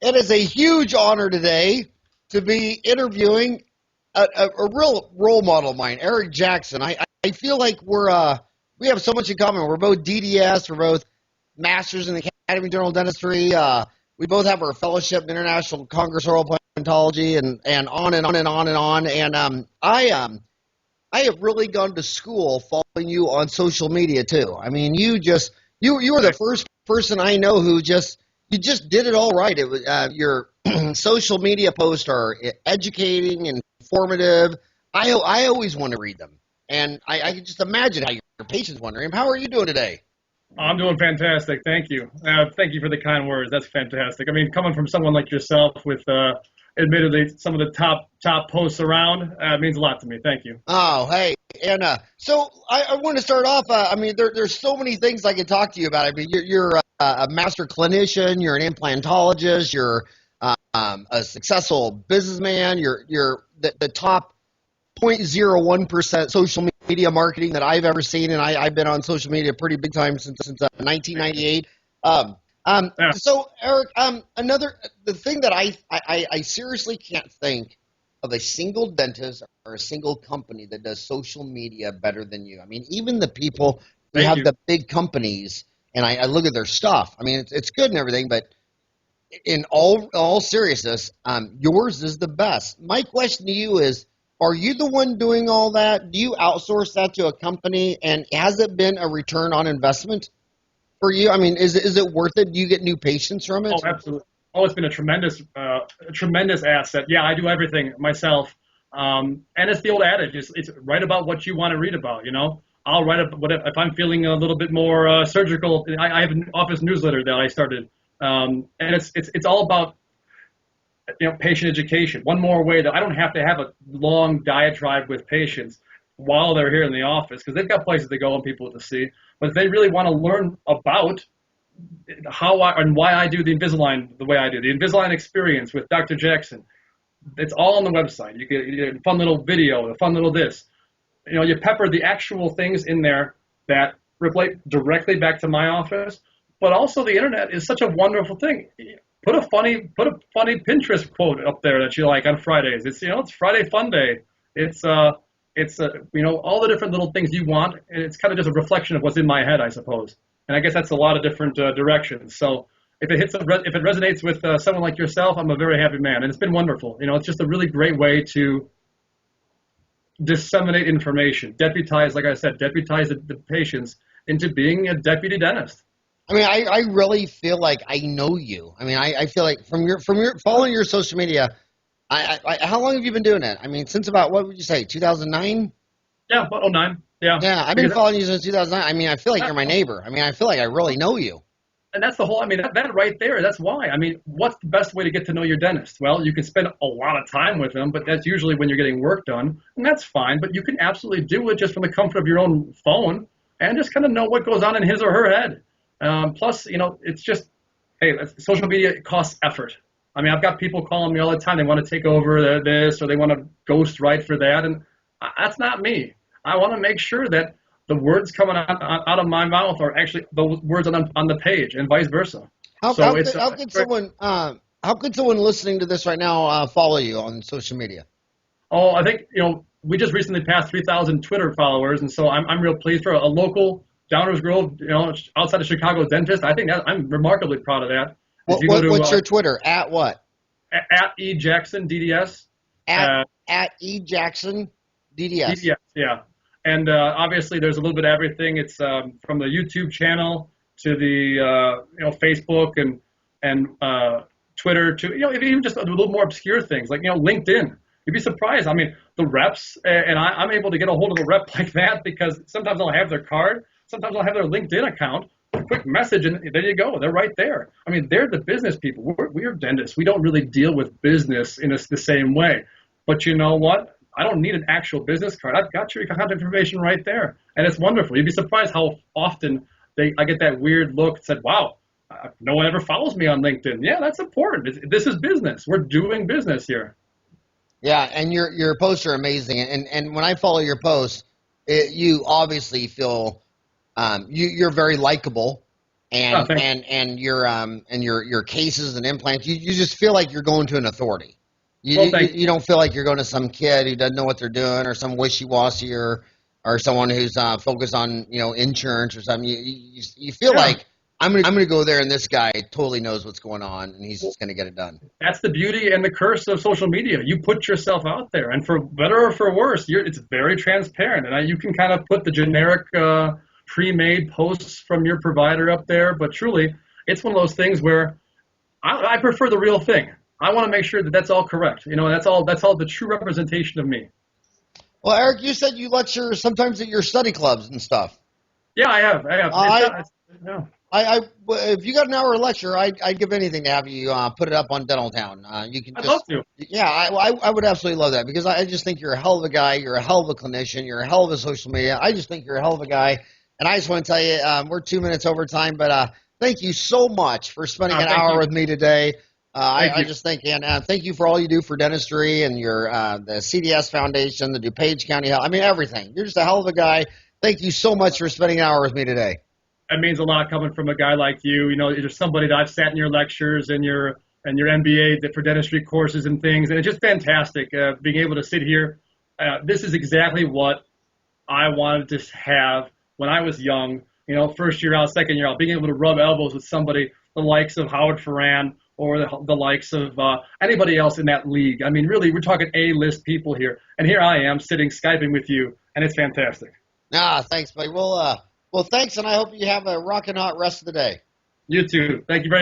It is a huge honor today to be interviewing a real role model of mine, Eric Jackson. I feel like we have so much in common. We're both DDS. We're both masters in the Academy of General Dentistry. We both have our fellowship in International Congress Oral Implantology, and on and on and on and on. And I have really gone to school following you on social media too. I mean, you were the first person I know who you just did it all right. It was your social media posts are educating and informative. I always want to read them, and I can just imagine how your patients wondering. How are you doing today? I'm doing fantastic. Thank you. Thank you for the kind words. That's fantastic. I mean, coming from someone like yourself with admittedly some of the top posts around, means a lot to me. Thank you. Oh, hey. And so I want to start off. I mean, there's so many things I could talk to you about. I mean, you're a master clinician. You're an implantologist. You're a successful businessman. You're the top 0.01% social media marketing that I've ever seen, and I've been on social media pretty big time since 1998. So Eric, the thing that I seriously can't think of a single dentist or a single company that does social media better than you. I mean, even the people who have the big companies, and I look at their stuff. I mean, it's good and everything, but in all seriousness, yours is the best. My question to you is, are you the one doing all that? Do you outsource that to a company? And has it been a return on investment for you? I mean, is it worth it? Do you get new patients from it? Oh, absolutely. Oh, it's been a tremendous asset. Yeah, I do everything myself. And it's the old adage. It's write about what you want to read about, you know. I'll write up if I'm feeling a little bit more surgical. I have an office newsletter that I started. And it's all about, you know, patient education. One more way that I don't have to have a long diatribe with patients while they're here in the office, because they've got places to go and people to see. But if they really want to learn about how and why I do the Invisalign the way I do, the Invisalign experience with Dr. Jackson, it's all on the website. You get a fun little video, a fun little this. You know, you pepper the actual things in there that relate directly back to my office. But also the internet is such a wonderful thing. Put a funny Pinterest quote up there that you like on Fridays. It's Friday Fun Day. It's all the different little things you want, and it's kind of just a reflection of what's in my head, I suppose. And I guess that's a lot of different directions. So if it resonates with someone like yourself, I'm a very happy man, and it's been wonderful. You know, it's just a really great way to disseminate information, deputize the patients into being a deputy dentist. I mean, I really feel like I know you. I mean, I feel like from your following your social media, how long have you been doing it? I mean, since about, what would you say, 2009? Yeah, about 2009. Yeah. Yeah, I've been following you since 2009. I mean, I feel like you're my neighbor. I mean, I feel like I really know you. And that's the whole, I mean, that right there, that's why. I mean, what's the best way to get to know your dentist? Well, you can spend a lot of time with them, but that's usually when you're getting work done, and that's fine. But you can absolutely do it just from the comfort of your own phone and just kind of know what goes on in his or her head. Plus, you know, it's just, hey, social media costs effort. I mean, I've got people calling me all the time. They want to take over this, or they want to ghost write for that, and that's not me. I want to make sure that the words coming out of my mouth are actually the words on the page, and vice versa. How could someone listening to this right now follow you on social media? Oh, I think, you know, we just recently passed 3,000 Twitter followers, and so I'm real pleased for a local Downers Grove, you know, outside of Chicago dentist. I think I'm remarkably proud of that. What's your Twitter? At what? At E Jackson DDS. At E Jackson DDS. DDS, yeah. And obviously, there's a little bit of everything. It's from the YouTube channel to the Facebook and Twitter to even just a little more obscure things like LinkedIn. You'd be surprised. I mean, the reps, and I'm able to get a hold of a rep like that because sometimes I'll have their card, sometimes I'll have their LinkedIn account, a quick message, and there you go. They're right there. I mean, they're the business people. We're dentists. We don't really deal with business in the same way. But you know what? I don't need an actual business card. I've got your contact information right there. And it's wonderful. You'd be surprised how often I get that weird look and said, wow, no one ever follows me on LinkedIn. Yeah, that's important. This is business. We're doing business here. Yeah, and your posts are amazing. And when I follow your posts, you obviously feel you're very likable. Oh, thanks. and your cases and implants. You just feel like you're going to an authority. Well, thank You don't feel like you're going to some kid who doesn't know what they're doing, or some wishy-washy, or someone who's focused on insurance or something. You feel Yeah. like I'm gonna go there, and this guy totally knows what's going on, and he's just gonna get it done. That's the beauty and the curse of social media. You put yourself out there, and for better or for worse, it's very transparent, and you can kind of put the generic pre-made posts from your provider up there. But truly, it's one of those things where I prefer the real thing. I want to make sure that that's all correct. That's all the true representation of me. Well, Eric, you said you lecture sometimes at your study clubs and stuff. Yeah, I have. Yeah. If you got an hour lecture, I'd give anything to have you put it up on Dental Town. You can I'd just, love to. yeah, I would absolutely love that, because I just think you're a hell of a guy. You're a hell of a clinician. You're a hell of a social media. I just think you're a hell of a guy. And I just want to tell you, we're 2 minutes over time, but thank you so much for spending an hour with me today. I just think, and thank you for all you do for dentistry and your the CDS Foundation, the DuPage County Health. I mean, everything. You're just a hell of a guy. Thank you so much for spending an hour with me today. That means a lot coming from a guy like you. You're somebody that I've sat in your lectures and your MBA for dentistry courses and things, and it's just fantastic being able to sit here. This is exactly what I wanted to have when I was young. First year out, second year out, being able to rub elbows with somebody the likes of Howard Farran or the likes of anybody else in that league. I mean, really, we're talking A-list people here, and here I am sitting Skyping with you, and it's fantastic. Thanks, buddy. Well, thanks, and I hope you have a rockin' hot rest of the day. You too. Thank you very much.